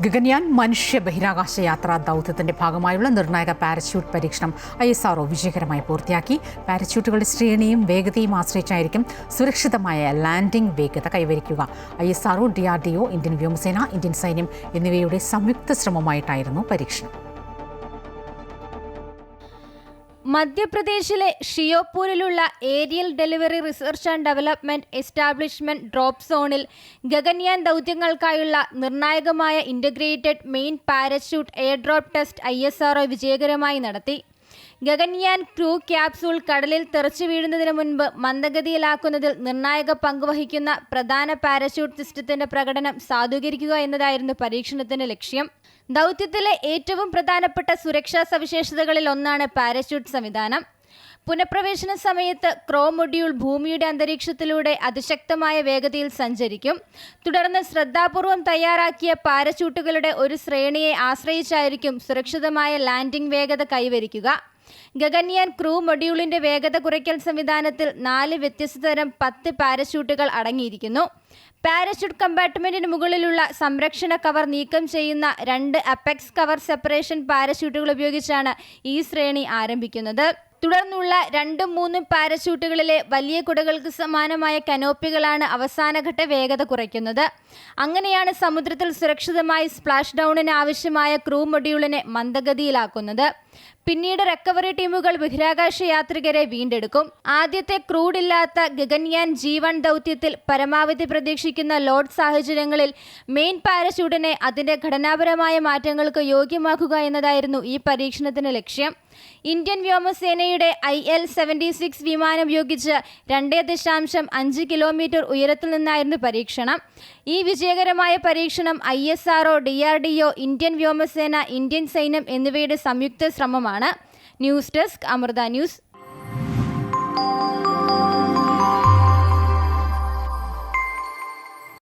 ഗഗൻയാൻ മനുഷ്യ ബഹിരാകാശ യാത്രാ ദൗത്യത്തിന്റെ ഭാഗമായുള്ള നിർണായക പാരച്യൂട്ട് പരീക്ഷണം ISRO വിജയകരമായി പൂർത്തിയാക്കി. പാരച്യൂട്ടുകളുടെ ശ്രേണിയും വേഗതയും ആശ്രയിച്ചായിരിക്കും സുരക്ഷിതമായ ലാൻഡിംഗ് വേഗത കൈവരിക്കുക. ISRO, DRDO, ഇന്ത്യൻ വ്യോമസേന, ഇന്ത്യൻ സൈന്യം എന്നിവയുടെ സംയുക്ത ശ്രമമായിട്ടായിരുന്നു പരീക്ഷണം. മധ്യപ്രദേശിലെ ഷിയോപൂരിലുള്ള aerial delivery research and development establishment drop സോണിൽ ഗഗൻയാൻ ദൗത്യങ്ങൾക്കായുള്ള നിർണായകമായ integrated main parachute air drop test ISRO വിജയകരമായി നടത്തി. ഗഗൻയാൻ ക്രൂ ക്യാപ്സൂൾ കടലിൽ തെറിച്ചു വീഴുന്നതിന് മുൻപ് മന്ദഗതിയിലാക്കുന്നതിൽ നിർണായക പങ്കുവഹിക്കുന്ന പ്രധാന പാരച്യൂട്ട് സിസ്റ്റത്തിന്റെ പ്രകടനം സാധൂകരിക്കുക എന്നതായിരുന്നു പരീക്ഷണത്തിന്റെ ലക്ഷ്യം. ദൗത്യത്തിലെ ഏറ്റവും പ്രധാനപ്പെട്ട സുരക്ഷാ സവിശേഷതകളിൽ ഒന്നാണ് പാരച്യൂട്ട് സംവിധാനം. പുനഃപ്രവേശന സമയത്ത് ക്രോ മൊഡ്യൂൾ ഭൂമിയുടെ അന്തരീക്ഷത്തിലൂടെ അതിശക്തമായ വേഗതയിൽ സഞ്ചരിക്കും. തുടർന്ന് ശ്രദ്ധാപൂർവം തയ്യാറാക്കിയ പാരച്യൂട്ടുകളുടെ ഒരു ശ്രേണിയെ ആശ്രയിച്ചായിരിക്കും സുരക്ഷിതമായ ലാൻഡിംഗ് വേഗത കൈവരിക്കുക. ഗഗൻയാൻ ക്രൂ മൊഡ്യൂളിന്റെ വേഗത കുറയ്ക്കൽ സംവിധാനത്തിൽ 4 വ്യത്യസ്ത തരം 10 പാരച്യൂട്ടുകൾ അടങ്ങിയിരിക്കുന്നു. പാരച്യൂട്ട് കമ്പാർട്ട്മെന്റിന് മുകളിലുള്ള സംരക്ഷണ കവർ നീക്കം ചെയ്യുന്ന 2 അപെക്സ് കവർ സെപ്പറേഷൻ പാരച്യൂട്ടുകൾ ഉപയോഗിച്ചാണ് ഈ ശ്രേണി ആരംഭിക്കുന്നത്. തുടർന്നുള്ള 2ഉം 3ഉം പാരച്യൂട്ടുകളിലെ വലിയ കുടകൾക്ക് സമാനമായ കനോപ്പികളാണ് അവസാനഘട്ട വേഗത കുറയ്ക്കുന്നത്. അങ്ങനെയാണ് സമുദ്രത്തിൽ സുരക്ഷിതമായി സ്പ്ലാഷ് ഡൗണിന് ആവശ്യമായ ക്രൂ മൊഡ്യൂളിനെ മന്ദഗതിയിലാക്കുന്നത്. പിന്നീട് റിക്കവറി ടീമുകൾ ബഹിരാകാശ യാത്രികരെ വീണ്ടെടുക്കും. ആദ്യത്തെ ക്രൂഡ് ഇല്ലാത്ത ഗഗൻയാൻ G1 ദൗത്യത്തിൽ പരമാവധി പ്രതീക്ഷിക്കുന്ന ലോഡ് സാഹചര്യങ്ങളിൽ മെയിൻ പാരച്യൂട്ടിനെ അതിന്റെ ഘടനാപരമായ മാറ്റങ്ങൾക്ക് യോഗ്യമാക്കുക എന്നതായിരുന്നു ഈ പരീക്ഷണത്തിന്റെ ലക്ഷ്യം. ഇന്ത്യൻ വ്യോമസേനയുടെ IL-76 വിമാനം ഉപയോഗിച്ച് 2.5 കിലോമീറ്റർ ഉയരത്തിൽ നിന്നായിരുന്നു പരീക്ഷണം. ഈ വിജയകരമായ പരീക്ഷണം ISRO, DRDO, ഇന്ത്യൻ വ്യോമസേന, ഇന്ത്യൻ സൈന്യം എന്നിവയുടെ സംയുക്ത ശ്രമമാണ്. News desk, Amrita news.